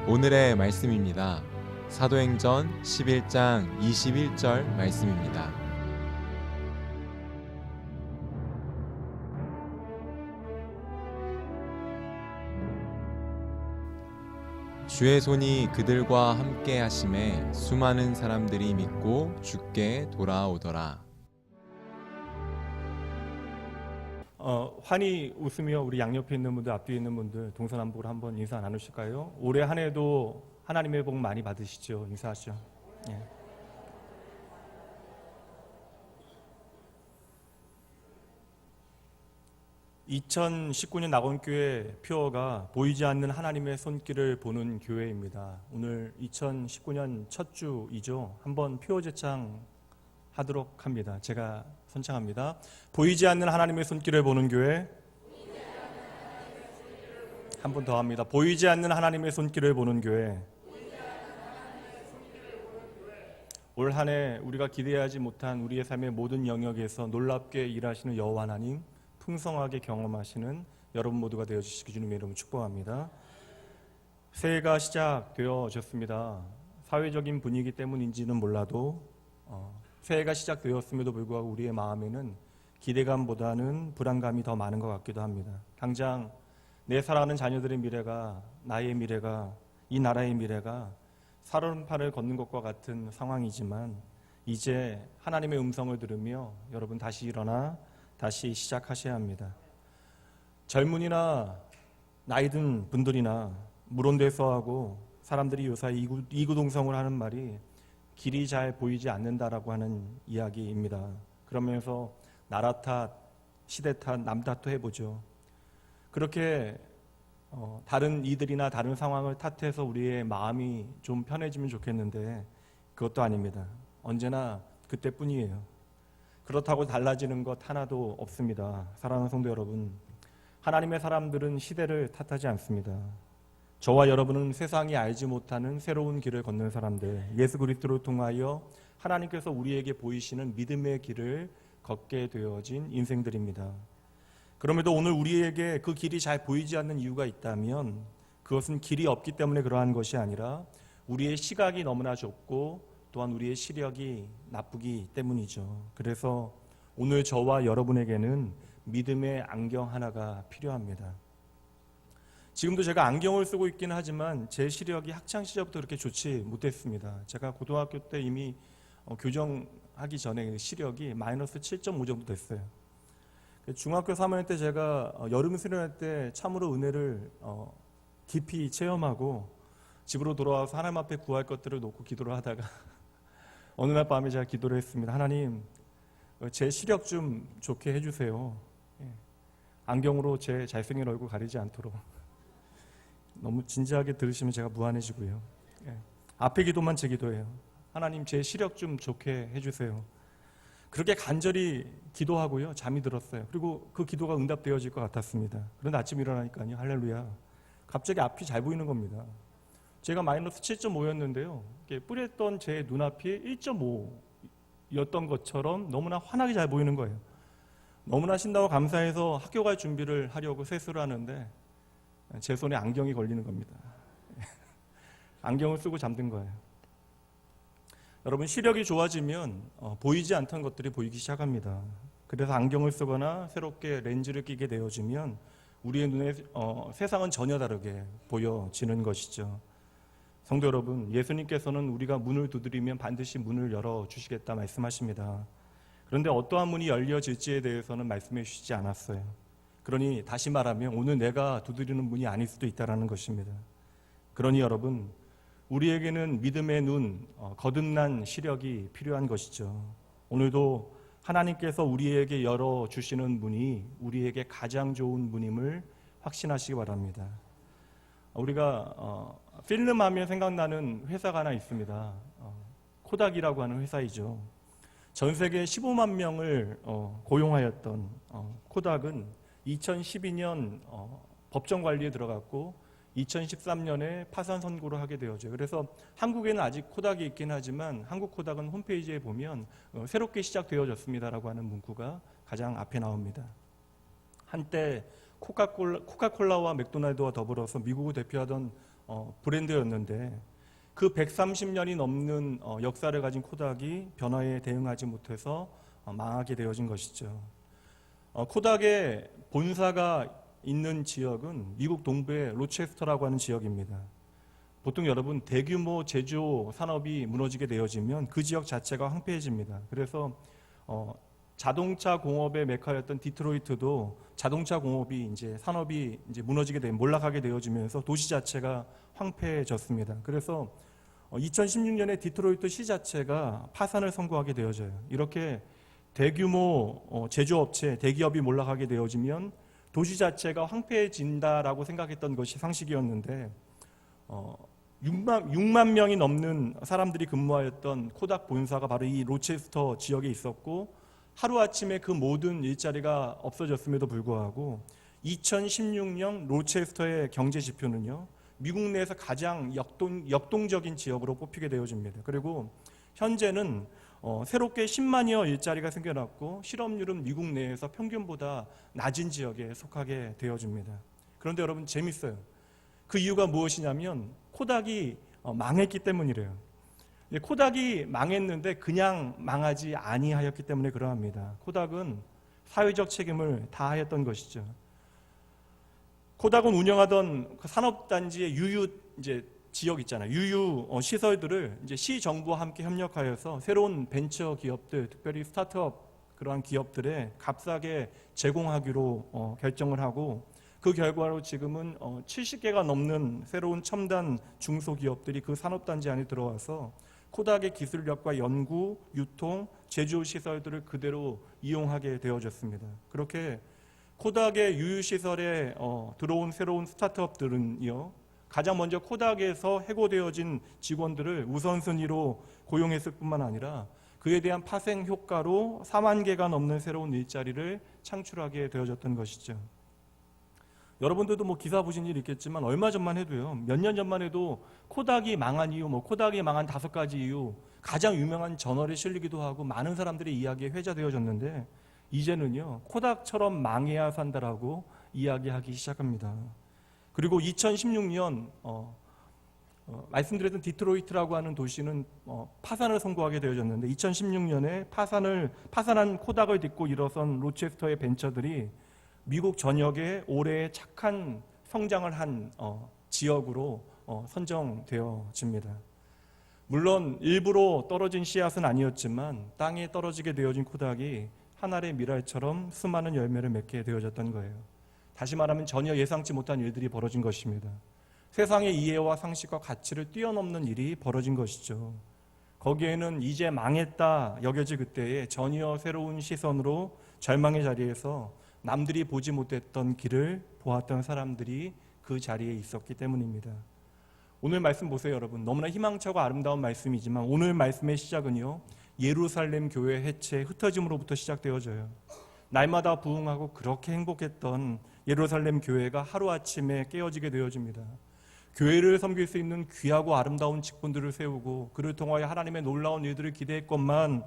오늘의 말씀입니다. 사도행전 11장 21절 말씀입니다. 주의 손이 그들과 함께 하심에 수많은 사람들이 믿고 주께 돌아오더라. 환히 웃으며 우리 양옆에 있는 분들, 앞뒤에 있는 분들 동서남북으로 한번 인사 나누실까요? 올해 한 해도 하나님의 복 많이 받으시죠. 인사하시죠. 예. (2019년) 낙원교회 표어가 보이지 않는 하나님의 손길을 보는 교회입니다. 오늘 2019년 첫 주이죠. 한번 표어 제창 하도록 합니다. 제가 선창합니다. 보이지 않는 하나님의 손길을 보는 교회. 한 번 더 합니다. 보이지 않는 하나님의 손길을 보는 교회. 올 한 해 우리가 기대하지 못한 우리의 삶의 모든 영역에서 놀랍게 일하시는 여호와 하나님, 풍성하게 경험하시는 여러분 모두가 되어주시기 주님의 이름으로 축복합니다. 새해가 시작되어졌습니다. 사회적인 분위기 때문인지는 몰라도 새해가 시작되었음에도 불구하고 우리의 마음에는 기대감보다는 불안감이 더 많은 것 같기도 합니다. 당장 내 사랑하는 자녀들의 미래가, 나의 미래가, 이 나라의 미래가 살얼음판을 걷는 것과 같은 상황이지만 이제 하나님의 음성을 들으며 여러분 다시 일어나 다시 시작하셔야 합니다. 젊은이나 나이든 분들이나 물온대서하고 사람들이 요사이 이구동성을 하는 말이 길이 잘 보이지 않는다라고 하는 이야기입니다. 그러면서 나라 탓, 시대 탓, 남 탓도 해보죠. 그렇게 다른 이들이나 다른 상황을 탓해서 우리의 마음이 좀 편해지면 좋겠는데 그것도 아닙니다. 언제나 그때뿐이에요. 그렇다고 달라지는 것 하나도 없습니다. 사랑하는 성도 여러분, 하나님의 사람들은 시대를 탓하지 않습니다. 저와 여러분은 세상이 알지 못하는 새로운 길을 걷는 사람들, 예수 그리스도를 통하여 하나님께서 우리에게 보이시는 믿음의 길을 걷게 되어진 인생들입니다. 그럼에도 오늘 우리에게 그 길이 잘 보이지 않는 이유가 있다면 그것은 길이 없기 때문에 그러한 것이 아니라 우리의 시각이 너무나 좁고 또한 우리의 시력이 나쁘기 때문이죠. 그래서 오늘 저와 여러분에게는 믿음의 안경 하나가 필요합니다. 지금도 제가 안경을 쓰고 있긴 하지만 제 시력이 학창시절부터 그렇게 좋지 못했습니다. 제가 고등학교 때 이미 교정하기 전에 시력이 마이너스 7.5 정도 됐어요. 중학교 3학년 때 제가 여름 수련회 때 참으로 은혜를 깊이 체험하고 집으로 돌아와서 하나님 앞에 구할 것들을 놓고 기도를 하다가 어느 날 밤에 제가 기도를 했습니다. 하나님, 제 시력 좀 좋게 해주세요. 안경으로 제 잘생긴 얼굴 가리지 않도록. 너무 진지하게 들으시면 제가 무안해지고요. 앞에 기도만 제 기도예요. 하나님, 제 시력 좀 좋게 해주세요. 그렇게 간절히 기도하고요. 잠이 들었어요. 그리고 그 기도가 응답되어질 것 같았습니다. 그런데 아침 일어나니까요. 할렐루야. 갑자기 앞이 잘 보이는 겁니다. 제가 마이너스 7.5였는데요. 뿌렸던 제 눈앞이 1.5였던 것처럼 너무나 환하게 잘 보이는 거예요. 너무나 신나고 감사해서 학교 갈 준비를 하려고 세수를 하는데 제 손에 안경이 걸리는 겁니다. 안경을 쓰고 잠든 거예요. 여러분, 시력이 좋아지면 보이지 않던 것들이 보이기 시작합니다. 그래서 안경을 쓰거나 새롭게 렌즈를 끼게 되어지면 우리의 눈에 세상은 전혀 다르게 보여지는 것이죠. 성도 여러분, 예수님께서는 우리가 문을 두드리면 반드시 문을 열어주시겠다 말씀하십니다. 그런데 어떠한 문이 열려질지에 대해서는 말씀해 주시지 않았어요. 그러니 다시 말하면 오늘 내가 두드리는 문이 아닐 수도 있다는 것입니다. 그러니 여러분, 우리에게는 믿음의 눈, 거듭난 시력이 필요한 것이죠. 오늘도 하나님께서 우리에게 열어주시는 문이 우리에게 가장 좋은 문임을 확신하시기 바랍니다. 우리가 필름 하면 생각나는 회사가 하나 있습니다. 코닥이라고 하는 회사이죠. 전 세계 15만 명을 고용하였던 코닥은 2012년 법정 관리에 들어갔고 2013년에 파산 선고를 하게 되었죠. 그래서 한국에는 아직 코닥이 있긴 하지만 한국 코닥은 홈페이지에 보면 새롭게 시작되어졌습니다라고 하는 문구가 가장 앞에 나옵니다. 한때 코카콜라와 맥도날드와 더불어서 미국을 대표하던 브랜드였는데 그 130년이 넘는 역사를 가진 코닥이 변화에 대응하지 못해서 망하게 되어진 것이죠. 코닥의 본사가 있는 지역은 미국 동부의 로체스터라고 하는 지역입니다. 보통 여러분 대규모 제조 산업이 무너지게 되어지면 그 지역 자체가 황폐해집니다. 그래서 자동차 공업의 메카였던 디트로이트도 자동차 공업이 이제 산업이 이제 무너지게 되면 몰락하게 되어지면서 도시 자체가 황폐해졌습니다. 그래서 2016년에 디트로이트 시 자체가 파산을 선고하게 되어져요. 이렇게 대규모 제조업체, 대기업이 몰락하게 되어지면 도시 자체가 황폐해진다라고 생각했던 것이 상식이었는데 6만 명이 넘는 사람들이 근무하였던 코닥 본사가 바로 이 로체스터 지역에 있었고 하루아침에 그 모든 일자리가 없어졌음에도 불구하고 2016년 로체스터의 경제 지표는요, 미국 내에서 가장 역동적인 지역으로 뽑히게 되어집니다. 그리고 현재는 새롭게 10만여 일자리가 생겨났고 실업률은 미국 내에서 평균보다 낮은 지역에 속하게 되어집니다. 그런데 여러분 재밌어요. 그 이유가 무엇이냐면 코닥이 망했기 때문이래요. 코닥이 망했는데 그냥 망하지 아니하였기 때문에 그러합니다. 코닥은 사회적 책임을 다하였던 것이죠. 코닥은 운영하던 그 산업단지의 유유 이제 지역 있잖아요. 유유 시설들을 이제 시 정부와 함께 협력하여서 새로운 벤처 기업들, 특별히 스타트업 그러한 기업들에 값싸게 제공하기로 결정을 하고 그 결과로 지금은 70개가 넘는 새로운 첨단 중소기업들이 그 산업단지 안에 들어와서 코닥의 기술력과 연구, 유통, 제조 시설들을 그대로 이용하게 되어졌습니다. 그렇게 코닥의 유유시설에 들어온 새로운 스타트업들은요, 가장 먼저 코닥에서 해고되어진 직원들을 우선순위로 고용했을 뿐만 아니라 그에 대한 파생 효과로 4만 개가 넘는 새로운 일자리를 창출하게 되어졌던 것이죠. 여러분들도 뭐 기사 보신 일 있겠지만 얼마 전만 해도요, 몇 년 전만 해도 코닥이 망한 이유, 코닥이 망한 5가지 이유, 가장 유명한 저널에 실리기도 하고 많은 사람들의 이야기에 회자되어졌는데 이제는요, 코닥처럼 망해야 산다라고 이야기하기 시작합니다. 그리고 2016년 말씀드렸던 디트로이트라고 하는 도시는 파산을 선고하게 되어졌는데 2016년에 파산한 코닥을 딛고 일어선 로체스터의 벤처들이 미국 전역에 올해 착한 성장을 한 지역으로 선정되어집니다. 물론 일부러 떨어진 씨앗은 아니었지만 땅에 떨어지게 되어진 코닥이 한 알의 미랄처럼 수많은 열매를 맺게 되어졌던 거예요. 다시 말하면 전혀 예상치 못한 일들이 벌어진 것입니다. 세상의 이해와 상식과 가치를 뛰어넘는 일이 벌어진 것이죠. 거기에는 이제 망했다 여겨질 그때에 전혀 새로운 시선으로 절망의 자리에서 남들이 보지 못했던 길을 보았던 사람들이 그 자리에 있었기 때문입니다. 오늘 말씀 보세요, 여러분. 너무나 희망차고 아름다운 말씀이지만 오늘 말씀의 시작은요, 예루살렘 교회 해체 흩어짐으로부터 시작되어져요. 날마다 부흥하고 그렇게 행복했던 예루살렘 교회가 하루아침에 깨어지게 되어집니다. 교회를 섬길 수 있는 귀하고 아름다운 직분들을 세우고 그를 통하여 하나님의 놀라운 일들을 기대했건만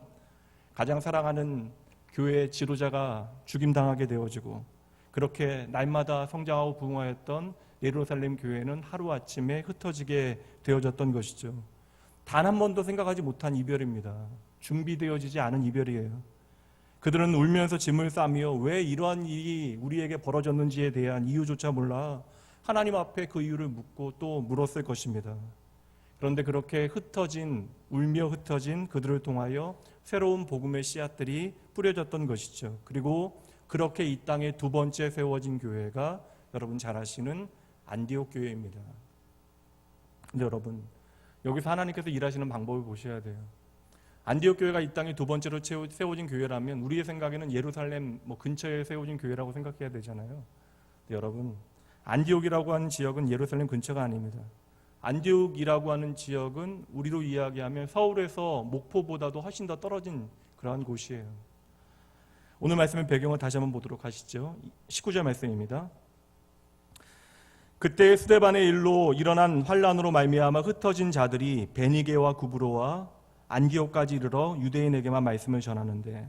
가장 사랑하는 교회의 지도자가 죽임당하게 되어지고 그렇게 날마다 성장하고 부흥하였던 예루살렘 교회는 하루아침에 흩어지게 되어졌던 것이죠. 단 한 번도 생각하지 못한 이별입니다. 준비되어지지 않은 이별이에요. 그들은 울면서 짐을 싸며 왜 이러한 일이 우리에게 벌어졌는지에 대한 이유조차 몰라 하나님 앞에 그 이유를 묻고 또 물었을 것입니다. 그런데 그렇게 울며 흩어진 그들을 통하여 새로운 복음의 씨앗들이 뿌려졌던 것이죠. 그리고 그렇게 이 땅에 두 번째 세워진 교회가 여러분 잘 아시는 안디옥 교회입니다. 근데 여러분, 여기서 하나님께서 일하시는 방법을 보셔야 돼요. 안디옥 교회가 이 땅에 두 번째로 세워진 교회라면 우리의 생각에는 예루살렘 근처에 세워진 교회라고 생각해야 되잖아요. 근데 여러분, 안디옥이라고 하는 지역은 예루살렘 근처가 아닙니다. 안디옥이라고 하는 지역은 우리로 이야기하면 서울에서 목포보다도 훨씬 더 떨어진 그러한 곳이에요. 오늘 말씀의 배경을 다시 한번 보도록 하시죠. 19절 말씀입니다. 그때 스데반의 일로 일어난 환란으로 말미암아 흩어진 자들이 베니게와 구브로와 안디옥까지 이르러 유대인에게만 말씀을 전하는데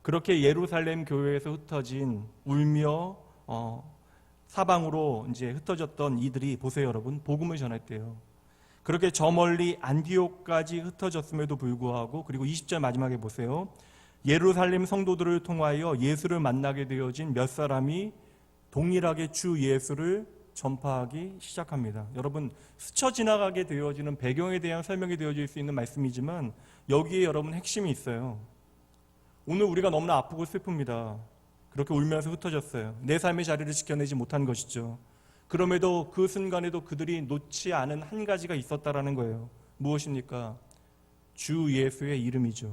그렇게 예루살렘 교회에서 흩어진 울며 사방으로 이제 흩어졌던 이들이 보세요, 여러분. 복음을 전했대요. 그렇게 저 멀리 안디옥까지 흩어졌음에도 불구하고, 그리고 20절 마지막에 보세요. 예루살렘 성도들을 통하여 예수를 만나게 되어진 몇 사람이 동일하게 주 예수를 전파하기 시작합니다. 여러분, 스쳐 지나가게 되어지는 배경에 대한 설명이 되어질 수 있는 말씀이지만 여기에 여러분 핵심이 있어요. 오늘 우리가 너무나 아프고 슬픕니다. 그렇게 울면서 흩어졌어요. 내 삶의 자리를 지켜내지 못한 것이죠. 그럼에도 그 순간에도 그들이 놓지 않은 한 가지가 있었다라는 거예요. 무엇입니까? 주 예수의 이름이죠.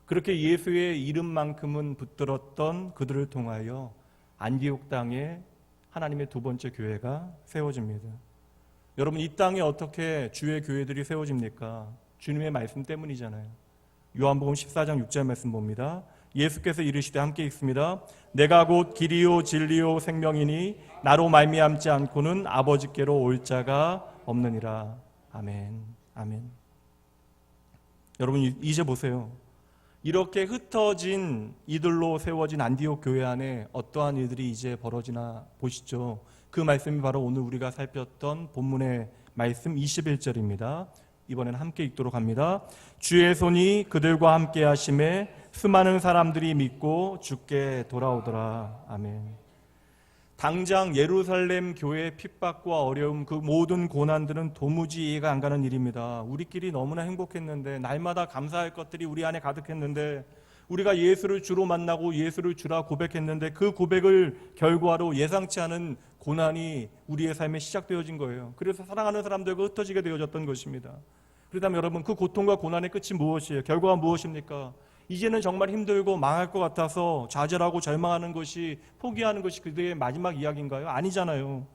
그렇게 예수의 이름만큼은 붙들었던 그들을 통하여 안디옥 땅에 하나님의 두 번째 교회가 세워집니다. 여러분, 이 땅에 어떻게 주의 교회들이 세워집니까? 주님의 말씀 때문이잖아요. 요한복음 14장 6절 말씀 봅니다. 예수께서 이르시되, 함께 읽습니다. 내가 곧 길이요 진리요 생명이니 나로 말미암지 않고는 아버지께로 올 자가 없느니라. 아멘. 아멘. 여러분, 이제 보세요. 이렇게 흩어진 이들로 세워진 안디옥 교회 안에 어떠한 일들이 이제 벌어지나 보시죠. 그 말씀이 바로 오늘 우리가 살폈던 본문의 말씀 21절입니다. 이번에는 함께 읽도록 합니다. 주의 손이 그들과 함께 하심에 수많은 사람들이 믿고 주께 돌아오더라. 아멘. 당장 예루살렘 교회의 핍박과 어려움, 그 모든 고난들은 도무지 이해가 안 가는 일입니다. 우리끼리 너무나 행복했는데, 날마다 감사할 것들이 우리 안에 가득했는데, 우리가 예수를 주로 만나고 예수를 주라 고백했는데 그 고백을 결과로 예상치 않은 고난이 우리의 삶에 시작되어진 거예요. 그래서 사랑하는 사람들과 흩어지게 되어졌던 것입니다. 그렇다면 여러분, 그 고통과 고난의 끝이 무엇이에요? 결과가 무엇입니까? 이제는 정말 힘들고 망할 것 같아서 좌절하고 절망하는 것이, 포기하는 것이 그들의 마지막 이야기인가요? 아니잖아요.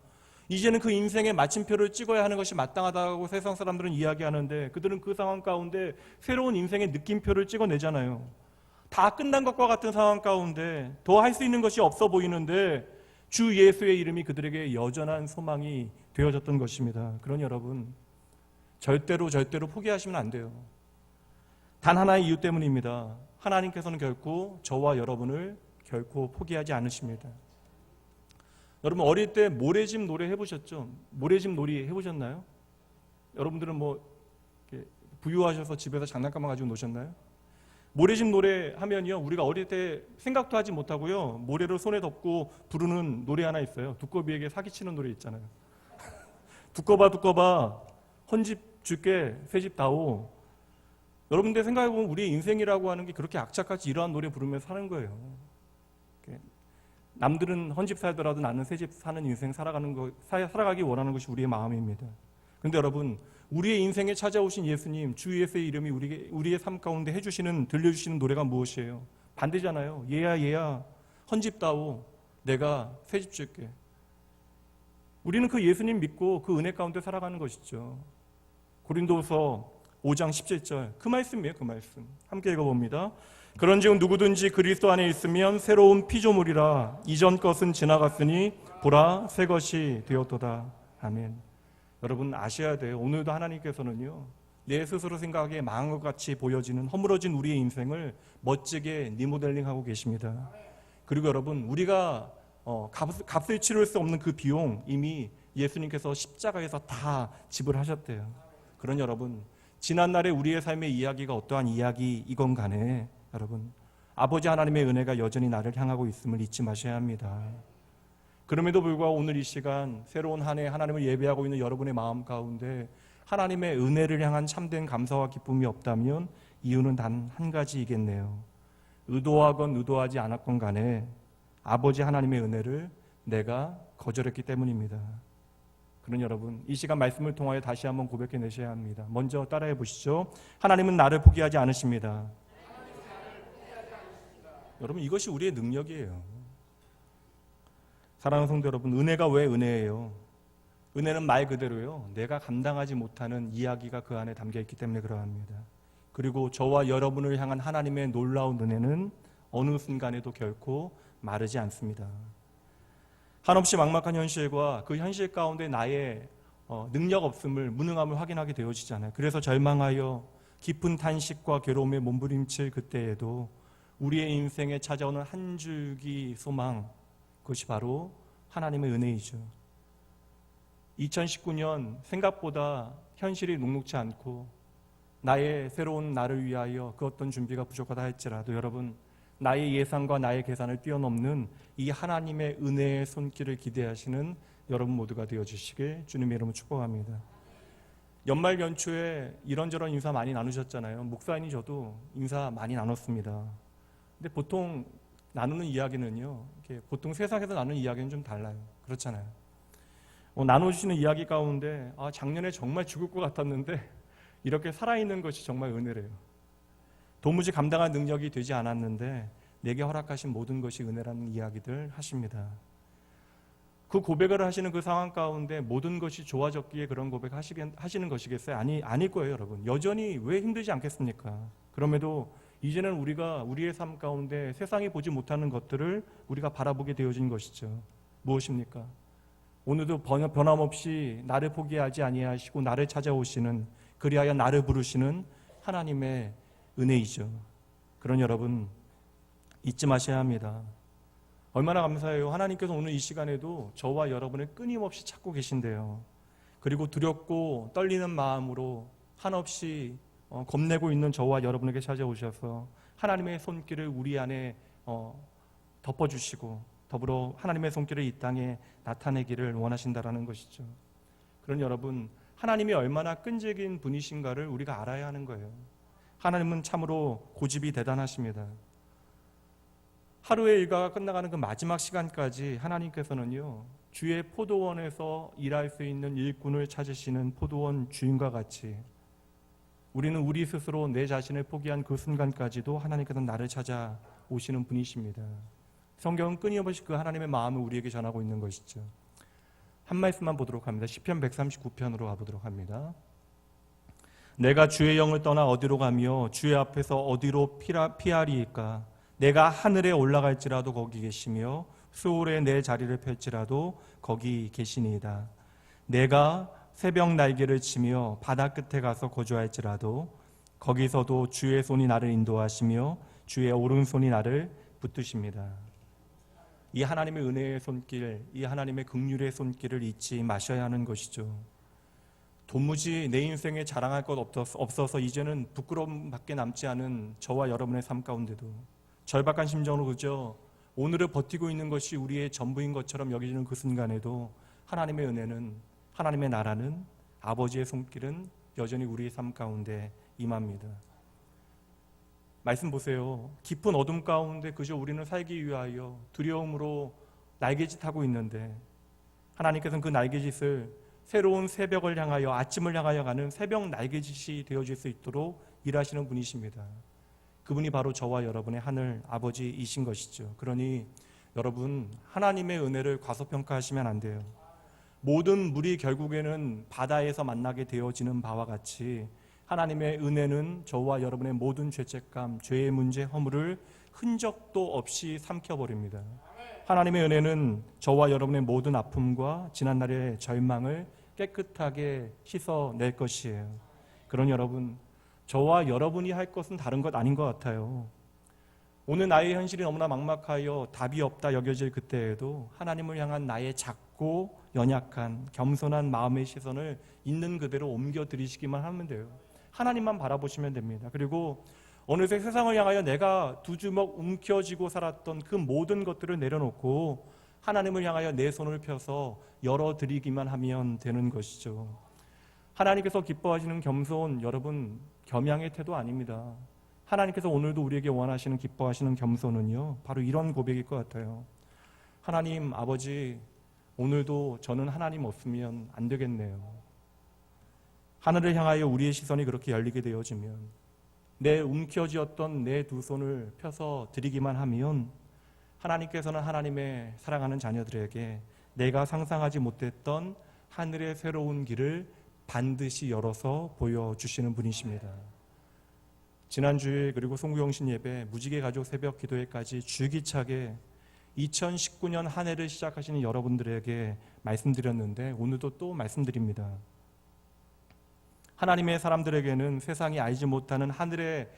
이제는 그 인생의 마침표를 찍어야 하는 것이 마땅하다고 세상 사람들은 이야기하는데, 그들은 그 상황 가운데 새로운 인생의 느낌표를 찍어내잖아요. 다 끝난 것과 같은 상황 가운데 더 할 수 있는 것이 없어 보이는데 주 예수의 이름이 그들에게 여전한 소망이 되어졌던 것입니다. 그러니 여러분, 절대로 포기하시면 안 돼요. 단 하나의 이유 때문입니다. 하나님께서는 결코 저와 여러분을 결코 포기하지 않으십니다. 여러분, 어릴 때 모래집 놀이 해보셨죠? 모래집 놀이 해보셨나요? 여러분들은 뭐 부유하셔서 집에서 장난감만 가지고 노셨나요? 모래집 노래 하면요, 우리가 어릴 때 생각도 하지 못하고요, 모래를 손에 덮고 부르는 노래 하나 있어요. 두꺼비에게 사기치는 노래 있잖아요. 두꺼봐 헌집 줄게 새집 다오. 여러분들 생각해보면 우리의 인생이라고 하는 게 그렇게 악착같이 이러한 노래 부르면서 사는 거예요. 남들은 헌집 살더라도 나는 새집 사는 인생 살아가기 원하는 것이 우리의 마음입니다. 그런데 여러분, 우리의 인생에 찾아오신 예수님, 주 예수의 이름이 우리의 삶 가운데 들려주시는 노래가 무엇이에요? 반대잖아요. 얘야 헌집다오, 내가 새집 줄게. 우리는 그 예수님 믿고 그 은혜 가운데 살아가는 것이죠. 고린도서 5장 17절, 그 말씀이에요. 그 말씀 함께 읽어봅니다. 그런즉 누구든지 그리스도 안에 있으면 새로운 피조물이라, 이전 것은 지나갔으니 보라 새 것이 되었도다. 아멘. 여러분, 아셔야 돼요. 오늘도 하나님께서는요, 내 스스로 생각하기에 망한 것 같이 보여지는 허물어진 우리의 인생을 멋지게 리모델링하고 계십니다. 그리고 여러분, 우리가 값을 치를 수 없는 그 비용 이미 예수님께서 십자가에서 다 지불하셨대요. 그러니 여러분, 지난날에 우리의 삶의 이야기가 어떠한 이야기이건 간에 여러분, 아버지 하나님의 은혜가 여전히 나를 향하고 있음을 잊지 마셔야 합니다. 그럼에도 불구하고 오늘 이 시간 새로운 한 해 하나님을 예배하고 있는 여러분의 마음 가운데 하나님의 은혜를 향한 참된 감사와 기쁨이 없다면 이유는 단 한 가지이겠네요. 의도하건 의도하지 않았건 간에 아버지 하나님의 은혜를 내가 거절했기 때문입니다. 그런 여러분, 이 시간 말씀을 통하여 다시 한번 고백해내셔야 합니다. 먼저 따라해 보시죠. 하나님은 나를 포기하지 않으십니다. 여러분, 이것이 우리의 능력이에요. 사랑하는 성도 여러분, 은혜가 왜 은혜예요? 은혜는 말 그대로요, 내가 감당하지 못하는 이야기가 그 안에 담겨있기 때문에 그러합니다. 그리고 저와 여러분을 향한 하나님의 놀라운 은혜는 어느 순간에도 결코 마르지 않습니다. 한없이 막막한 현실과 그 현실 가운데 나의 능력 없음을, 무능함을 확인하게 되어지잖아요. 그래서 절망하여 깊은 탄식과 괴로움에 몸부림칠 그때에도 우리의 인생에 찾아오는 한 줄기 소망, 그것이 바로 하나님의 은혜이죠. 2019년 생각보다 현실이 녹록지 않고 나의 새로운 나를 위하여 그 어떤 준비가 부족하다 할지라도 여러분, 나의 예상과 나의 계산을 뛰어넘는 이 하나님의 은혜의 손길을 기대하시는 여러분 모두가 되어주시길 주님의 이름으로 축복합니다. 연말 연초에 이런저런 인사 많이 나누셨잖아요. 목사님이 저도 인사 많이 나눴습니다. 근데 보통 나누는 이야기는요, 보통 세상에서 나누는 이야기는 좀 달라요. 그렇잖아요. 나눠주시는 이야기 가운데 작년에 정말 죽을 것 같았는데 이렇게 살아있는 것이 정말 은혜래요. 도무지 감당할 능력이 되지 않았는데 내게 허락하신 모든 것이 은혜라는 이야기들 하십니다. 그 고백을 하시는 그 상황 가운데 모든 것이 좋아졌기에 그런 고백 하시는 것이겠어요? 아닐 거예요, 여러분. 여전히 왜 힘들지 않겠습니까? 그럼에도 이제는 우리가 우리의 삶 가운데 세상이 보지 못하는 것들을 우리가 바라보게 되어진 것이죠. 무엇입니까? 오늘도 변함없이 나를 포기하지 아니하시고 나를 찾아오시는, 그리하여 나를 부르시는 하나님의 은혜이죠. 그런 여러분 잊지 마셔야 합니다. 얼마나 감사해요. 하나님께서 오늘 이 시간에도 저와 여러분을 끊임없이 찾고 계신데요. 그리고 두렵고 떨리는 마음으로 한없이 겁내고 있는 저와 여러분에게 찾아오셔서 하나님의 손길을 우리 안에 덮어주시고 더불어 하나님의 손길을 이 땅에 나타내기를 원하신다라는 것이죠. 그런 여러분, 하나님이 얼마나 끈질긴 분이신가를 우리가 알아야 하는 거예요. 하나님은 참으로 고집이 대단하십니다. 하루의 일과가 끝나가는 그 마지막 시간까지 하나님께서는요, 주의 포도원에서 일할 수 있는 일꾼을 찾으시는 포도원 주인과 같이 우리는 우리 스스로 내 자신을 포기한 그 순간까지도 하나님께서는 나를 찾아오시는 분이십니다. 성경은 끊임없이 그 하나님의 마음을 우리에게 전하고 있는 것이죠. 한 말씀만 보도록 합니다. 시편 139편으로 가보도록 합니다. 내가 주의 영을 떠나 어디로 가며 주의 앞에서 어디로 피하리이까? 내가 하늘에 올라갈지라도 거기 계시며 수월에 내 자리를 펼지라도 거기 계시니이다. 내가 새벽 날개를 치며 바다 끝에 가서 거주할지라도 거기서도 주의 손이 나를 인도하시며 주의 오른손이 나를 붙드십니다. 이 하나님의 은혜의 손길, 이 하나님의 긍휼의 손길을 잊지 마셔야 하는 것이죠. 도무지 내 인생에 자랑할 것 없어서 이제는 부끄러움밖에 남지 않은 저와 여러분의 삶 가운데도 절박한 심정으로 그저 오늘을 버티고 있는 것이 우리의 전부인 것처럼 여겨지는 그 순간에도 하나님의 은혜는, 하나님의 나라는, 아버지의 손길은 여전히 우리의 삶 가운데 임합니다. 말씀 보세요. 깊은 어둠 가운데 그저 우리는 살기 위하여 두려움으로 날개짓하고 있는데 하나님께서는 그 날개짓을 새로운 새벽을 향하여, 아침을 향하여 가는 새벽 날개짓이 되어질 수 있도록 일하시는 분이십니다. 그분이 바로 저와 여러분의 하늘 아버지이신 것이죠. 그러니 여러분, 하나님의 은혜를 과소평가하시면 안 돼요. 모든 물이 결국에는 바다에서 만나게 되어지는 바와 같이 하나님의 은혜는 저와 여러분의 모든 죄책감, 죄의 문제, 허물을 흔적도 없이 삼켜버립니다. 하나님의 은혜는 저와 여러분의 모든 아픔과 지난날의 절망을 깨끗하게 씻어낼 것이에요. 그런 여러분, 저와 여러분이 할 것은 다른 것 아닌 것 같아요. 오늘 나의 현실이 너무나 막막하여 답이 없다 여겨질 그때에도 하나님을 향한 나의 작고 연약한 겸손한 마음의 시선을 있는 그대로 옮겨드리시기만 하면 돼요. 하나님만 바라보시면 됩니다. 그리고 어느새 세상을 향하여 내가 두 주먹 움켜쥐고 살았던 그 모든 것들을 내려놓고 하나님을 향하여 내 손을 펴서 열어드리기만 하면 되는 것이죠. 하나님께서 기뻐하시는 겸손, 여러분, 겸양의 태도 아닙니다. 하나님께서 오늘도 우리에게 원하시는, 기뻐하시는 겸손은요, 바로 이런 고백일 것 같아요. 하나님 아버지, 오늘도 저는 하나님 없으면 안 되겠네요. 하늘을 향하여 우리의 시선이 그렇게 열리게 되어지면, 내 움켜쥐었던 내 두 손을 펴서 드리기만 하면 하나님께서는 하나님의 사랑하는 자녀들에게 내가 상상하지 못했던 하늘의 새로운 길을 반드시 열어서 보여주시는 분이십니다. 지난주에 그리고 송구영신 예배, 무지개 가족 새벽 기도회까지 줄기차게 2019년 한 해를 시작하시는 여러분들에게 말씀드렸는데 오늘도 또 말씀드립니다. 하나님의 사람들에게는 세상이 알지 못하는 하늘의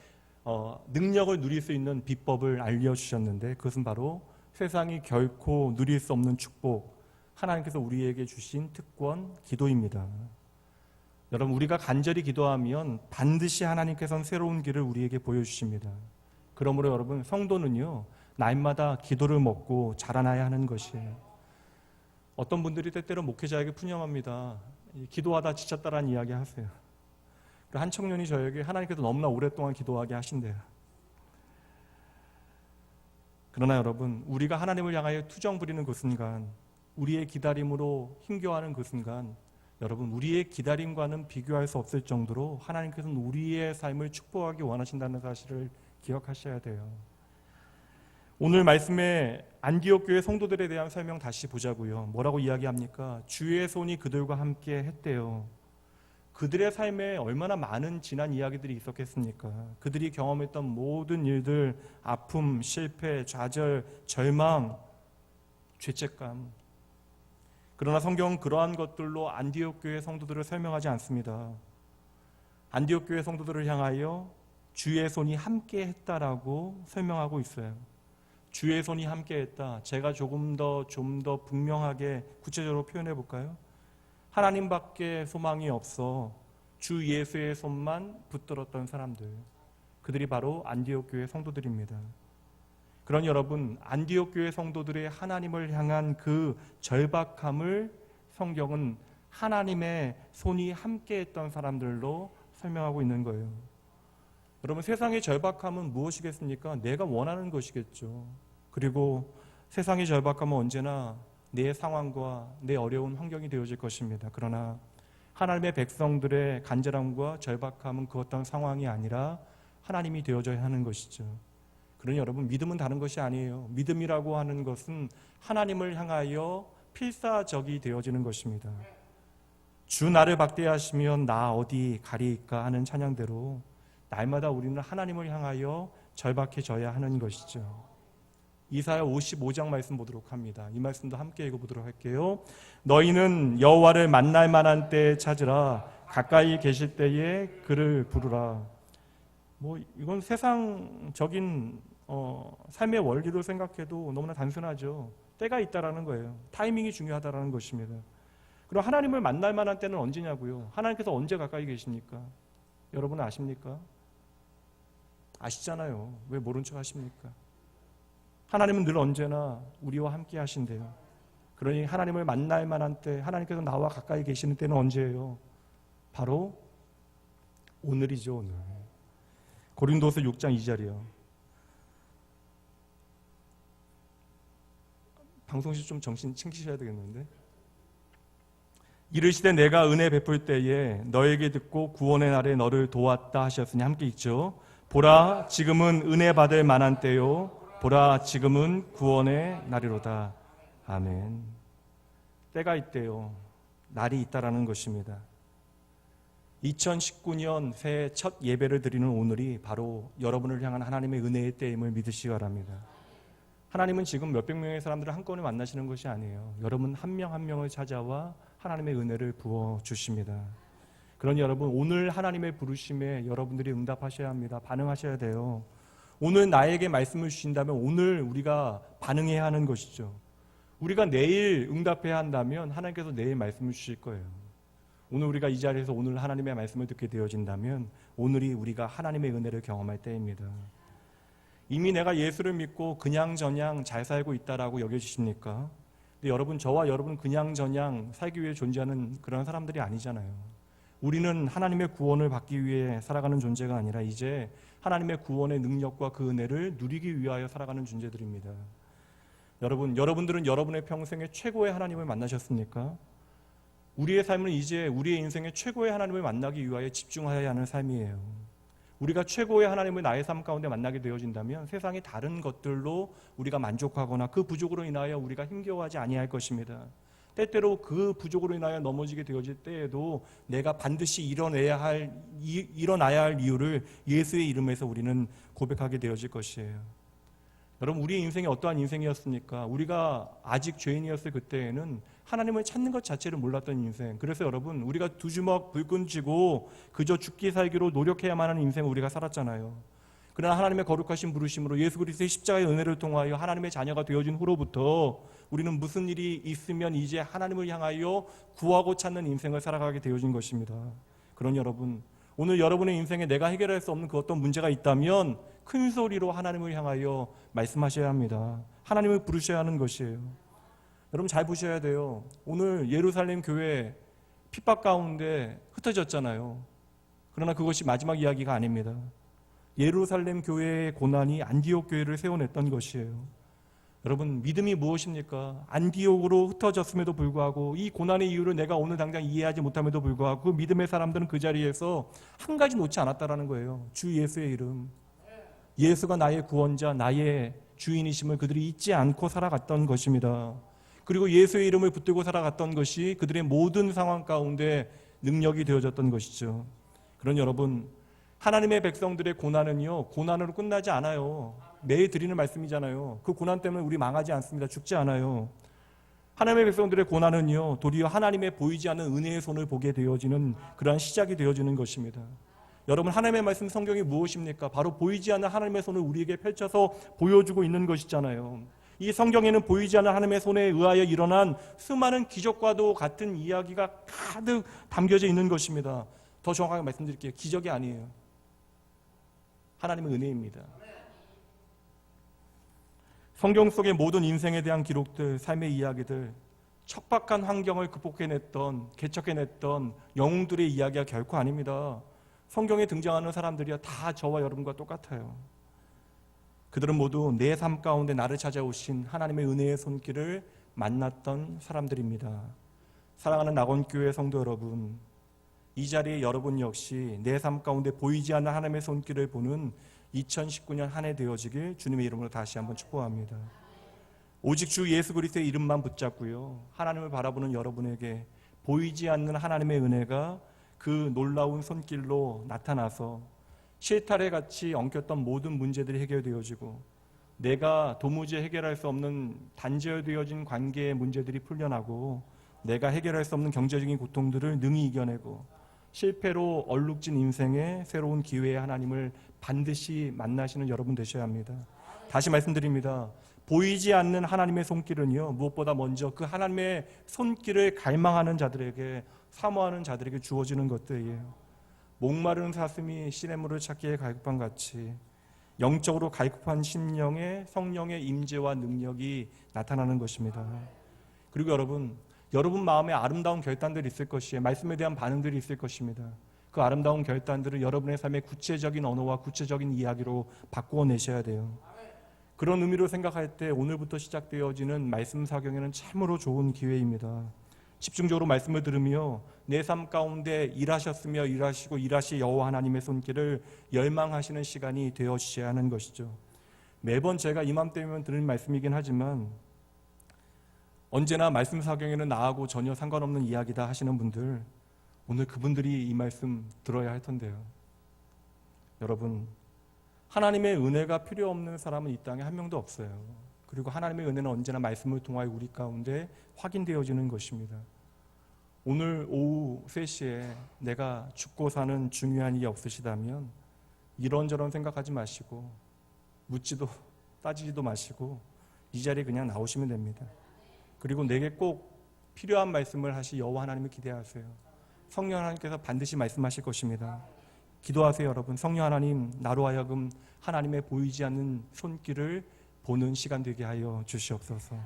능력을 누릴 수 있는 비법을 알려주셨는데 그것은 바로 세상이 결코 누릴 수 없는 축복, 하나님께서 우리에게 주신 특권, 기도입니다. 여러분, 우리가 간절히 기도하면 반드시 하나님께서는 새로운 길을 우리에게 보여주십니다. 그러므로 여러분, 성도는요, 날마다 기도를 먹고 자라나야 하는 것이에요. 어떤 분들이 때때로 목회자에게 푸념합니다. 기도하다 지쳤다라는 이야기 하세요. 한 청년이 저에게 하나님께서 너무나 오랫동안 기도하게 하신대요. 그러나 여러분, 우리가 하나님을 향하여 투정 부리는 그 순간, 우리의 기다림으로 힘겨워하는 그 순간, 여러분, 우리의 기다림과는 비교할 수 없을 정도로 하나님께서는 우리의 삶을 축복하기 원하신다는 사실을 기억하셔야 돼요. 오늘 말씀에 안디옥 교회 성도들에 대한 설명 다시 보자고요. 뭐라고 이야기합니까? 주의 손이 그들과 함께 했대요. 그들의 삶에 얼마나 많은 지난 이야기들이 있었겠습니까? 그들이 경험했던 모든 일들, 아픔, 실패, 좌절, 절망, 죄책감. 그러나 성경은 그러한 것들로 안디옥 교회 성도들을 설명하지 않습니다. 안디옥 교회 성도들을 향하여 주의 손이 함께 했다라고 설명하고 있어요. 주의 손이 함께 했다. 제가 좀 더 분명하게 구체적으로 표현해 볼까요? 하나님밖에 소망이 없어 주 예수의 손만 붙들었던 사람들, 그들이 바로 안디옥 교회 성도들입니다. 그런 여러분, 안디옥 교회 성도들의 하나님을 향한 그 절박함을 성경은 하나님의 손이 함께했던 사람들로 설명하고 있는 거예요. 여러분, 세상의 절박함은 무엇이겠습니까? 내가 원하는 것이겠죠. 그리고 세상의 절박함은 언제나 내 상황과 내 어려운 환경이 되어질 것입니다. 그러나 하나님의 백성들의 간절함과 절박함은 그 어떤 상황이 아니라 하나님이 되어져야 하는 것이죠. 그러니 여러분, 믿음은 다른 것이 아니에요. 믿음이라고 하는 것은 하나님을 향하여 필사적이 되어지는 것입니다. 주 나를 박대하시면 나 어디 가리이까 하는 찬양대로 날마다 우리는 하나님을 향하여 절박해져야 하는 것이죠. 이사야 55장 말씀 보도록 합니다. 이 말씀도 함께 읽어보도록 할게요. 너희는 여호와를 만날 만한 때에 찾으라. 가까이 계실 때에 그를 부르라. 이건 세상적인 삶의 원리로 생각해도 너무나 단순하죠. 때가 있다라는 거예요. 타이밍이 중요하다라는 것입니다. 그럼 하나님을 만날 만한 때는 언제냐고요? 하나님께서 언제 가까이 계십니까? 여러분은 아십니까? 아시잖아요. 왜 모른 척 하십니까? 하나님은 늘 언제나 우리와 함께 하신대요. 그러니 하나님을 만날 만한 때, 하나님께서 나와 가까이 계시는 때는 언제예요? 바로 오늘이죠. 오늘. 고린도서 6장 2절이요. 방송실 좀 정신 챙기셔야 되겠는데. 이르시되 내가 은혜 베풀 때에 너에게 듣고 구원의 날에 너를 도왔다 하셨으니 함께 읽죠. 보라 지금은 은혜 받을 만한 때요, 보라 지금은 구원의 날이로다. 아멘. 때가 있대요. 날이 있다라는 것입니다. 2019년 새해 첫 예배를 드리는 오늘이 바로 여러분을 향한 하나님의 은혜의 때임을 믿으시기 바랍니다. 하나님은 지금 몇백 명의 사람들을 한꺼번에 만나시는 것이 아니에요. 여러분 한 명 한 명을 찾아와 하나님의 은혜를 부어주십니다. 그러니 여러분, 오늘 하나님의 부르심에 여러분들이 응답하셔야 합니다. 반응하셔야 돼요. 오늘 나에게 말씀을 주신다면 오늘 우리가 반응해야 하는 것이죠. 우리가 내일 응답해야 한다면 하나님께서 내일 말씀을 주실 거예요. 오늘 우리가 이 자리에서 오늘 하나님의 말씀을 듣게 되어진다면 오늘이 우리가 하나님의 은혜를 경험할 때입니다. 이미 내가 예수를 믿고 그냥저냥 잘 살고 있다라고 여겨지십니까? 근데 여러분, 저와 여러분 그냥저냥 살기 위해 존재하는 그런 사람들이 아니잖아요. 우리는 하나님의 구원을 받기 위해 살아가는 존재가 아니라 이제 하나님의 구원의 능력과 그 은혜를 누리기 위하여 살아가는 존재들입니다. 여러분들은 여러분의 평생에 최고의 하나님을 만나셨습니까? 우리의 삶은 이제 우리의 인생의 최고의 하나님을 만나기 위하여 집중하여야 하는 삶이에요. 우리가 최고의 하나님을 나의 삶 가운데 만나게 되어진다면 세상의 다른 것들로 우리가 만족하거나 그 부족으로 인하여 우리가 힘겨워하지 아니할 것입니다. 때때로 그 부족으로 인하여 넘어지게 되어질 때에도 내가 반드시 일어나야 할 이유를 예수의 이름에서 우리는 고백하게 되어질 것이에요. 여러분, 우리의 인생이 어떠한 인생이었습니까? 우리가 아직 죄인이었을 그때에는 하나님을 찾는 것 자체를 몰랐던 인생. 그래서 여러분, 우리가 두 주먹 불끈 쥐고 그저 죽기 살기로 노력해야만 하는 인생을 우리가 살았잖아요. 그러나 하나님의 거룩하신 부르심으로 예수 그리스도의 십자가의 은혜를 통하여 하나님의 자녀가 되어진 후로부터 우리는 무슨 일이 있으면 이제 하나님을 향하여 구하고 찾는 인생을 살아가게 되어진 것입니다. 그런 여러분, 오늘 여러분의 인생에 내가 해결할 수 없는 그 어떤 문제가 있다면 큰 소리로 하나님을 향하여 말씀하셔야 합니다. 하나님을 부르셔야 하는 것이에요. 여러분 잘 보셔야 돼요. 오늘 예루살렘 교회 핍박 가운데 흩어졌잖아요. 그러나 그것이 마지막 이야기가 아닙니다. 예루살렘 교회의 고난이 안디옥 교회를 세워냈던 것이에요. 여러분 믿음이 무엇입니까? 안디옥으로 흩어졌음에도 불구하고 이 고난의 이유를 내가 오늘 당장 이해하지 못함에도 불구하고 그 믿음의 사람들은 그 자리에서 한 가지 놓지 않았다라는 거예요. 주 예수의 이름. 예수가 나의 구원자, 나의 주인이심을 그들이 잊지 않고 살아갔던 것입니다. 그리고 예수의 이름을 붙들고 살아갔던 것이 그들의 모든 상황 가운데 능력이 되어졌던 것이죠. 그런 여러분, 하나님의 백성들의 고난은요, 고난으로 끝나지 않아요. 매일 드리는 말씀이잖아요. 그 고난 때문에 우리 망하지 않습니다. 죽지 않아요. 하나님의 백성들의 고난은요, 도리어 하나님의 보이지 않는 은혜의 손을 보게 되어지는 그러한 시작이 되어지는 것입니다. 여러분, 하나님의 말씀 성경이 무엇입니까? 바로 보이지 않는 하나님의 손을 우리에게 펼쳐서 보여주고 있는 것이잖아요. 이 성경에는 보이지 않는 하나님의 손에 의하여 일어난 수많은 기적과도 같은 이야기가 가득 담겨져 있는 것입니다. 더 정확하게 말씀드릴게요. 기적이 아니에요. 하나님의 은혜입니다. 성경 속의 모든 인생에 대한 기록들, 삶의 이야기들, 척박한 환경을 극복해냈던, 개척해냈던 영웅들의 이야기가 결코 아닙니다. 성경에 등장하는 사람들이야 다 저와 여러분과 똑같아요. 그들은 모두 내 삶 가운데 나를 찾아오신 하나님의 은혜의 손길을 만났던 사람들입니다. 사랑하는 낙원교회 성도 여러분, 이 자리에 여러분 역시 내 삶 가운데 보이지 않는 하나님의 손길을 보는 2019년 한 해 되어지길 주님의 이름으로 다시 한번 축복합니다. 오직 주 예수 그리스도의 이름만 붙잡고요, 하나님을 바라보는 여러분에게 보이지 않는 하나님의 은혜가 그 놀라운 손길로 나타나서 실타래 같이 엉켰던 모든 문제들이 해결되어지고 내가 도무지 해결할 수 없는 단절되어진 관계의 문제들이 풀려나고 내가 해결할 수 없는 경제적인 고통들을 능히 이겨내고 실패로 얼룩진 인생의 새로운 기회의 하나님을 반드시 만나시는 여러분 되셔야 합니다. 다시 말씀드립니다. 보이지 않는 하나님의 손길은요, 무엇보다 먼저 그 하나님의 손길을 갈망하는 자들에게, 사모하는 자들에게 주어지는 것들이에요. 목마른 사슴이 시냇물을 찾기에 갈급한 같이 영적으로 갈급한 심령에 성령의 임재와 능력이 나타나는 것입니다. 그리고 여러분 마음에 아름다운 결단들이 있을 것이에요. 말씀에 대한 반응들이 있을 것입니다. 그 아름다운 결단들을 여러분의 삶의 구체적인 언어와 구체적인 이야기로 바꾸어 내셔야 돼요. 그런 의미로 생각할 때 오늘부터 시작되어지는 말씀 사경에는 참으로 좋은 기회입니다. 집중적으로 말씀을 들으며 내 삶 가운데 일하셨으며 일하시고 일하실 여호와 하나님의 손길을 열망하시는 시간이 되어지셔야 하는 것이죠. 매번 제가 이맘때면 드리는 말씀이긴 하지만 언제나 말씀 사경에는 나하고 전혀 상관없는 이야기다 하시는 분들, 오늘 그분들이 이 말씀 들어야 할 텐데요. 여러분, 하나님의 은혜가 필요 없는 사람은 이 땅에 한 명도 없어요. 그리고 하나님의 은혜는 언제나 말씀을 통하여 우리 가운데 확인되어지는 것입니다. 오늘 오후 3시에 내가 죽고 사는 중요한 일이 없으시다면 이런저런 생각하지 마시고 묻지도 따지지도 마시고 이 자리에 그냥 나오시면 됩니다. 그리고 내게 꼭 필요한 말씀을 하시 여호와 하나님을 기대하세요. 성령 하나님께서 반드시 말씀하실 것입니다. 기도하세요. 여러분, 성령 하나님, 나로 하여금 하나님의 보이지 않는 손길을 보는 시간 되게 하여 주시옵소서.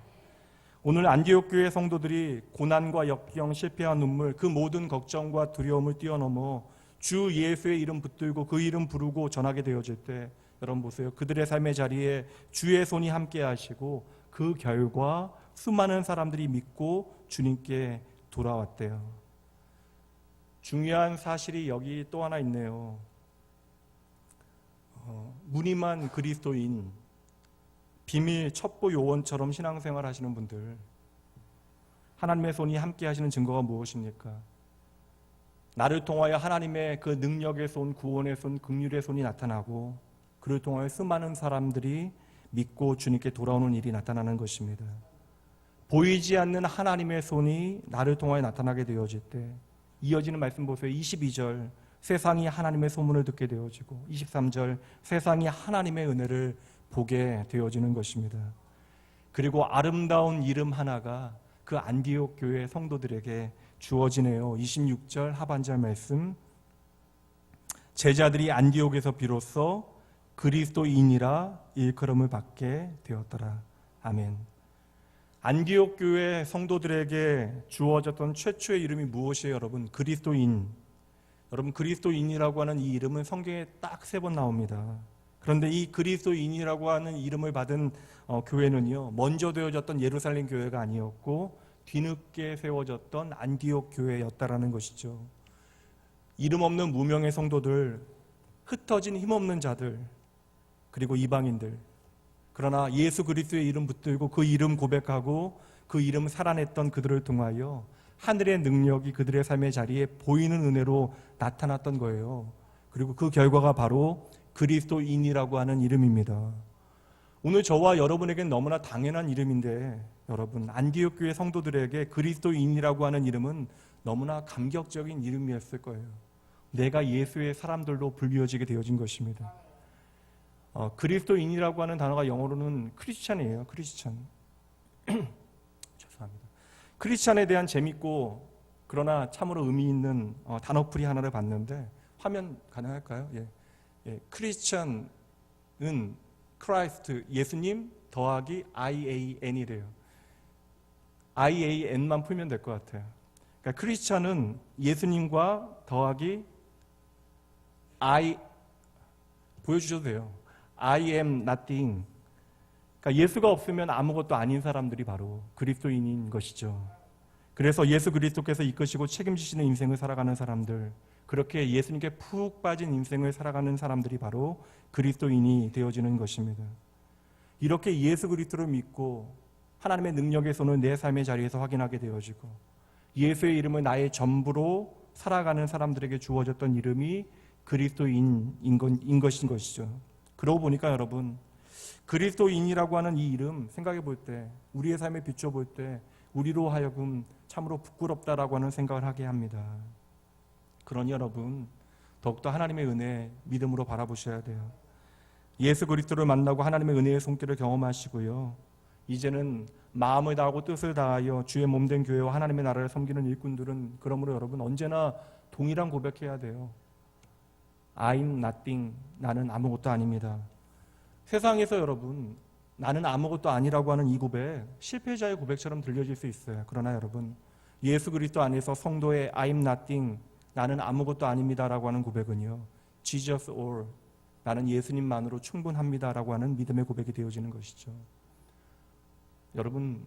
오늘 안디옥 교회 성도들이 고난과 역경, 실패와 눈물, 그 모든 걱정과 두려움을 뛰어넘어 주 예수의 이름 붙들고 그 이름 부르고 전하게 되어질 때 여러분 보세요. 그들의 삶의 자리에 주의 손이 함께 하시고 그 결과 수많은 사람들이 믿고 주님께 돌아왔대요. 중요한 사실이 여기 또 하나 있네요. 무늬만 그리스도인, 비밀 첩보 요원처럼 신앙생활 하시는 분들, 하나님의 손이 함께 하시는 증거가 무엇입니까? 나를 통하여 하나님의 그 능력의 손, 구원의 손, 긍휼의 손이 나타나고 그를 통하여 수많은 사람들이 믿고 주님께 돌아오는 일이 나타나는 것입니다. 보이지 않는 하나님의 손이 나를 통하여 나타나게 되어질 때 이어지는 말씀 보세요. 22절, 세상이 하나님의 소문을 듣게 되어지고 23절, 세상이 하나님의 은혜를 보게 되어지는 것입니다. 그리고 아름다운 이름 하나가 그 안디옥 교회 성도들에게 주어지네요. 26절 하반절 말씀, 제자들이 안디옥에서 비로소 그리스도인이라 일컬음을 받게 되었더라. 아멘. 안디옥 교회 성도들에게 주어졌던 최초의 이름이 무엇이에요, 여러분? 그리스도인. 여러분, 그리스도인이라고 하는 이 이름은 성경에 딱 3번 나옵니다. 그런데 이 그리스도인이라고 하는 이름을 받은 교회는요, 먼저 되어졌던 예루살렘 교회가 아니었고 뒤늦게 세워졌던 안디옥 교회였다라는 것이죠. 이름 없는 무명의 성도들, 흩어진 힘없는 자들, 그리고 이방인들, 그러나 예수 그리스도의 이름 붙들고 그 이름 고백하고 그 이름 살아냈던 그들을 통하여 하늘의 능력이 그들의 삶의 자리에 보이는 은혜로 나타났던 거예요. 그리고 그 결과가 바로 그리스도인이라고 하는 이름입니다. 오늘 저와 여러분에겐 너무나 당연한 이름인데, 여러분, 안디옥 교회 성도들에게 그리스도인이라고 하는 이름은 너무나 감격적인 이름이었을 거예요. 내가 예수의 사람들로 불리워지게 되어진 것입니다. 그리스도인이라고 하는 단어가 영어로는 크리스찬이에요. 크리스찬. 죄송합니다. 크리스찬에 대한 재밌고 그러나 참으로 의미 있는 단어풀이 하나를 봤는데, 화면 가능할까요? 예. 크리스찬은 크라이스트, 예수님 더하기 IAN이래요. IAN만 풀면 될 것 같아요. 그러니까 크리스찬은 예수님과 더하기 보여주셔도 돼요. I am nothing. 그러니까 예수가 없으면 아무것도 아닌 사람들이 바로 그리스도인인 것이죠. 그래서 예수 그리스도께서 이끄시고 책임지시는 인생을 살아가는 사람들, 그렇게 예수님께 푹 빠진 인생을 살아가는 사람들이 바로 그리스도인이 되어지는 것입니다. 이렇게 예수 그리스도를 믿고 하나님의 능력의 손을 내 삶의 자리에서 확인하게 되어지고 예수의 이름을 나의 전부로 살아가는 사람들에게 주어졌던 이름이 그리스도인인 것인 것이죠. 그러고 보니까 여러분, 그리스도인이라고 하는 이 이름 생각해 볼 때, 우리의 삶에 비춰볼 때 우리로 하여금 참으로 부끄럽다라고 하는 생각을 하게 합니다. 그러니 여러분, 더욱더 하나님의 은혜 믿음으로 바라보셔야 돼요. 예수 그리스도를 만나고 하나님의 은혜의 손길을 경험하시고요, 이제는 마음을 다하고 뜻을 다하여 주의 몸된 교회와 하나님의 나라를 섬기는 일꾼들은 그러므로 여러분 언제나 동일한 고백해야 돼요. I'm nothing. 나는 아무것도 아닙니다. 세상에서 여러분, 나는 아무것도 아니라고 하는 이 고백, 실패자의 고백처럼 들려질 수 있어요. 그러나 여러분, 예수 그리스도 안에서 성도의 I'm nothing, 나는 아무것도 아닙니다라고 하는 고백은요, Jesus all, 나는 예수님만으로 충분합니다라고 하는 믿음의 고백이 되어지는 것이죠. 여러분,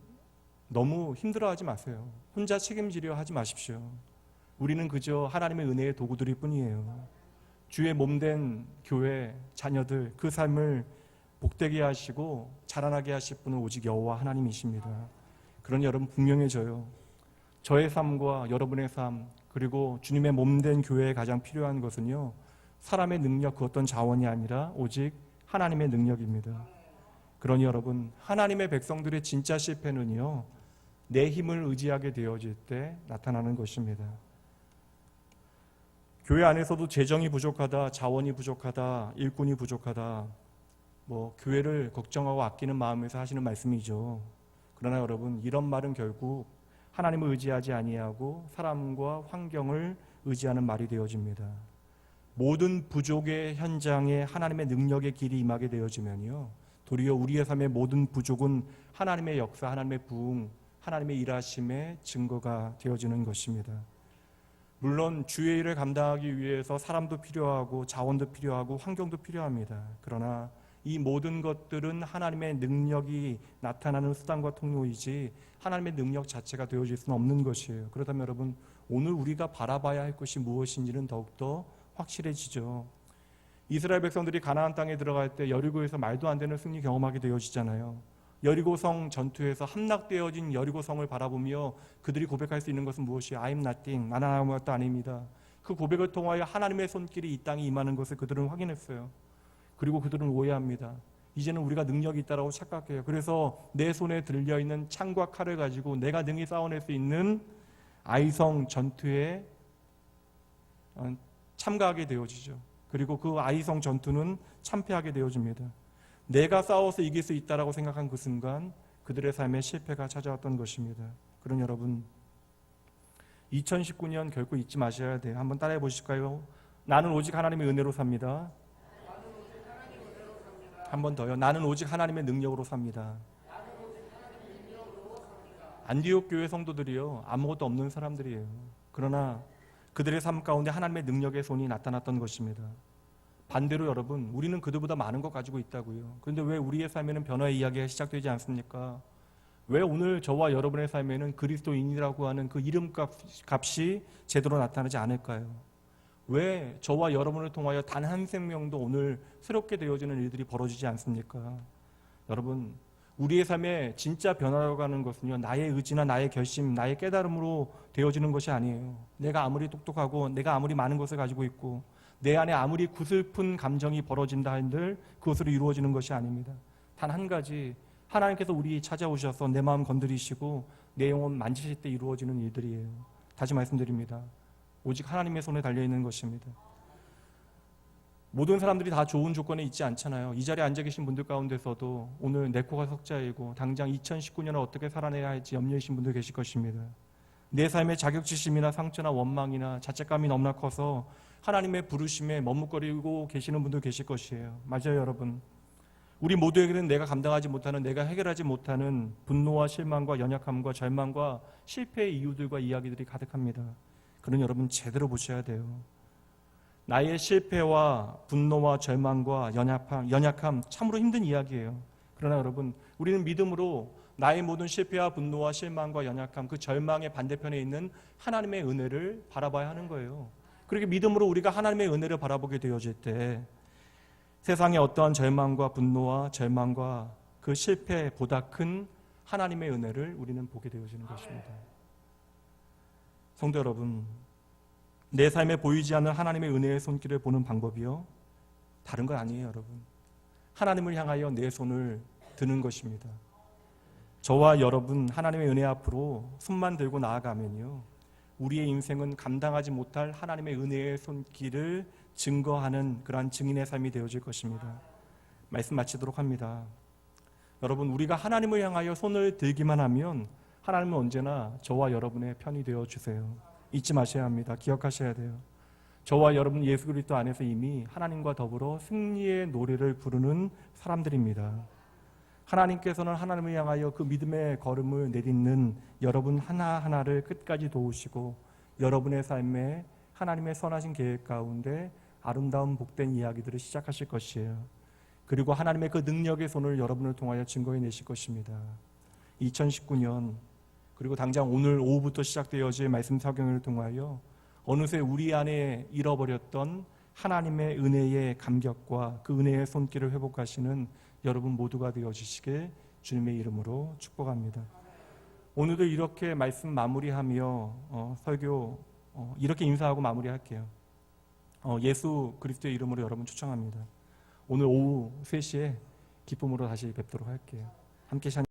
너무 힘들어하지 마세요. 혼자 책임지려 하지 마십시오. 우리는 그저 하나님의 은혜의 도구들일 뿐이에요. 주의 몸된 교회 자녀들, 그 삶을 복되게 하시고 자라나게 하실 분은 오직 여호와 하나님이십니다. 그러니 여러분 분명해져요. 저의 삶과 여러분의 삶, 그리고 주님의 몸된 교회에 가장 필요한 것은요, 사람의 능력 그 어떤 자원이 아니라 오직 하나님의 능력입니다. 그러니 여러분, 하나님의 백성들의 진짜 실패는요, 내 힘을 의지하게 되어질 때 나타나는 것입니다. 교회 안에서도 재정이 부족하다, 자원이 부족하다, 일꾼이 부족하다, 교회를 걱정하고 아끼는 마음에서 하시는 말씀이죠. 그러나 여러분, 이런 말은 결국 하나님을 의지하지 아니하고 사람과 환경을 의지하는 말이 되어집니다. 모든 부족의 현장에 하나님의 능력의 길이 임하게 되어지면요, 도리어 우리의 삶의 모든 부족은 하나님의 역사, 하나님의 부흥, 하나님의 일하심의 증거가 되어지는 것입니다. 물론 주의 일을 감당하기 위해서 사람도 필요하고 자원도 필요하고 환경도 필요합니다. 그러나 이 모든 것들은 하나님의 능력이 나타나는 수단과 통로이지 하나님의 능력 자체가 되어질 수는 없는 것이에요. 그렇다면 여러분, 오늘 우리가 바라봐야 할 것이 무엇인지는 더욱더 확실해지죠. 이스라엘 백성들이 가나안 땅에 들어갈 때 여리고에서 말도 안 되는 승리 경험하게 되어지잖아요. 여리고성 전투에서 함락되어진 여리고성을 바라보며 그들이 고백할 수 있는 것은 무엇이에요? I'm nothing. 나는 아무것도 아닙니다. 그 고백을 통하여 하나님의 손길이 이 땅에 임하는 것을 그들은 확인했어요. 그리고 그들은 오해합니다. 이제는 우리가 능력이 있다고 착각해요. 그래서 내 손에 들려있는 창과 칼을 가지고 내가 능히 싸워낼 수 있는 아이성 전투에 참가하게 되어지죠. 그리고 그 아이성 전투는 참패하게 되어집니다. 내가 싸워서 이길 수 있다라고 생각한 그 순간 그들의 삶에 실패가 찾아왔던 것입니다. 그런 여러분, 2019년 결코 잊지 마셔야 돼요. 한번 따라해 보실까요? 나는 오직 하나님의 은혜로 삽니다. 한 번 더요. 나는 오직 하나님의 능력으로 삽니다. 안디옥 교회 성도들이요, 아무것도 없는 사람들이에요. 그러나 그들의 삶 가운데 하나님의 능력의 손이 나타났던 것입니다. 반대로 여러분, 우리는 그들보다 많은 것 가지고 있다고요. 그런데 왜 우리의 삶에는 변화의 이야기가 시작되지 않습니까? 왜 오늘 저와 여러분의 삶에는 그리스도인이라고 하는 그 이름값이 제대로 나타나지 않을까요? 왜 저와 여러분을 통하여 단 한 생명도 오늘 새롭게 되어지는 일들이 벌어지지 않습니까? 여러분, 우리의 삶에 진짜 변화라고 하는 것은요, 나의 의지나 나의 결심, 나의 깨달음으로 되어지는 것이 아니에요. 내가 아무리 똑똑하고 내가 아무리 많은 것을 가지고 있고 내 안에 아무리 구슬픈 감정이 벌어진다 한들 그것으로 이루어지는 것이 아닙니다. 단 한 가지, 하나님께서 우리 찾아오셔서 내 마음 건드리시고 내 영혼 만지실 때 이루어지는 일들이에요. 다시 말씀드립니다. 오직 하나님의 손에 달려있는 것입니다. 모든 사람들이 다 좋은 조건에 있지 않잖아요. 이 자리에 앉아 계신 분들 가운데서도 오늘 내 코가 석자이고 당장 2019년을 어떻게 살아내야 할지 염려이신 분들 계실 것입니다. 내 삶의 자격지심이나 상처나 원망이나 자책감이 너무나 커서 하나님의 부르심에 머뭇거리고 계시는 분들 계실 것이에요. 맞아요, 여러분. 우리 모두에게는 내가 감당하지 못하는, 내가 해결하지 못하는 분노와 실망과 연약함과 절망과 실패의 이유들과 이야기들이 가득합니다. 그런 여러분 제대로 보셔야 돼요. 나의 실패와 분노와 절망과 연약함 참으로 힘든 이야기예요. 그러나 여러분, 우리는 믿음으로 나의 모든 실패와 분노와 실망과 연약함, 그 절망의 반대편에 있는 하나님의 은혜를 바라봐야 하는 거예요. 그렇게 믿음으로 우리가 하나님의 은혜를 바라보게 되어질 때 세상의 어떠한 절망과 분노와 절망과 그 실패보다 큰 하나님의 은혜를 우리는 보게 되어지는 것입니다. 성도 여러분, 내 삶에 보이지 않는 하나님의 은혜의 손길을 보는 방법이요, 다른 건 아니에요, 여러분. 하나님을 향하여 내 손을 드는 것입니다. 저와 여러분 하나님의 은혜 앞으로 손만 들고 나아가면요, 우리의 인생은 감당하지 못할 하나님의 은혜의 손길을 증거하는 그러한 증인의 삶이 되어질 것입니다. 말씀 마치도록 합니다. 여러분, 우리가 하나님을 향하여 손을 들기만 하면 하나님은 언제나 저와 여러분의 편이 되어주세요. 잊지 마셔야 합니다. 기억하셔야 돼요. 저와 여러분 예수 그리스도 안에서 이미 하나님과 더불어 승리의 노래를 부르는 사람들입니다. 하나님께서는 하나님을 향하여 그 믿음의 걸음을 내딛는 여러분 하나하나를 끝까지 도우시고 여러분의 삶에 하나님의 선하신 계획 가운데 아름다운 복된 이야기들을 시작하실 것이에요. 그리고 하나님의 그 능력의 손을 여러분을 통하여 증거해내실 것입니다. 2019년 그리고 당장 오늘 오후부터 시작되어질 말씀 사경을 통하여 어느새 우리 안에 잃어버렸던 하나님의 은혜의 감격과 그 은혜의 손길을 회복하시는 여러분 모두가 되어주시길 주님의 이름으로 축복합니다. 오늘도 이렇게 말씀 마무리하며 설교 이렇게 인사하고 마무리할게요. 예수 그리스도의 이름으로 여러분 초청합니다. 오늘 오후 3시에 기쁨으로 다시 뵙도록 할게요. 함께